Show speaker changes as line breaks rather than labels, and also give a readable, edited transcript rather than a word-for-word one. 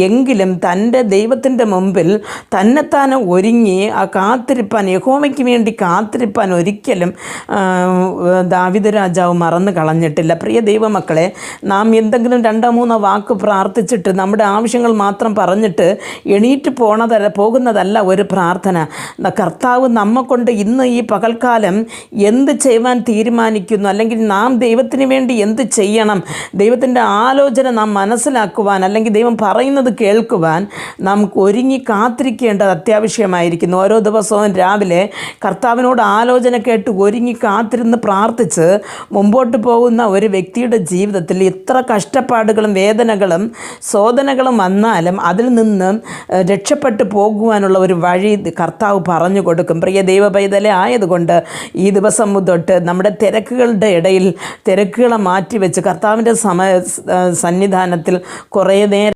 എങ്കിലും തൻ്റെ ദൈവത്തിൻ്റെ മുമ്പിൽ തന്നെത്താനെ ഒരുങ്ങി ആ കാത്തിരിപ്പാൻ, യഹോവയ്ക്ക് വേണ്ടി കാത്തിരിപ്പാൻ ഒരിക്കലും ദാവീദ് രാജാവ് മറന്നു കളഞ്ഞിട്ടില്ല. പ്രിയ ദൈവമക്കളെ, നാം എന്തെങ്കിലും 2-3 വാക്ക് പ്രാർത്ഥിച്ചിട്ട് നമ്മുടെ ആവശ്യങ്ങൾ മാത്രം പറഞ്ഞിട്ട് എണീറ്റ് പോകുന്നതല്ല ഒരു പ്രാർത്ഥന. കർത്താവ് നമ്മെക്കൊണ്ട് ഇന്ന് ഈ പകൽക്കാലം എന്ത് ചെയ്യുവാൻ തീരുമാനിക്കുന്നു, അല്ലെങ്കിൽ നാം ദൈവത്തിന് വേണ്ടി എന്ത് ചെയ്യണം, ദൈവത്തിൻ്റെ ആലോചന നാം മനസ്സിലാക്കുവാൻ, അല്ലെങ്കിൽ ദൈവം പറയുന്നത് കേൾക്കുവാൻ നമുക്ക് ഒരുങ്ങി കാത്തിരിക്കേണ്ടത് അത്യാവശ്യമായിരിക്കുന്നു. ഓരോ ദിവസവും രാവിലെ കർത്താവിനോട് ആലോചന കേട്ട് ഒരുങ്ങി കാത്തിരുന്ന് പ്രാർത്ഥിച്ച് മുമ്പോട്ട് പോകുന്ന ഒരു വ്യക്തിയുടെ ജീവിതത്തിൽ എത്ര കഷ്ടപ്പാടുകളും വേദനകളും ശോധനകളും വന്നാലും അതിൽ നിന്ന് രക്ഷപ്പെട്ടു പോകുവാനുള്ള ഒരു വഴി കർത്താവ് പറഞ്ഞു കൊടുക്കും. പ്രിയ ദൈവപൈതലെ, ആയതുകൊണ്ട് ഈ ദിവസം തൊട്ട് നമ്മുടെ തിരക്കുകളുടെ ഇടയിൽ തിരക്കുകളെ മാറ്റിവെച്ച് കർത്താവിൻ്റെ സന്നിധാനത്തിൽ കുറേ നേരം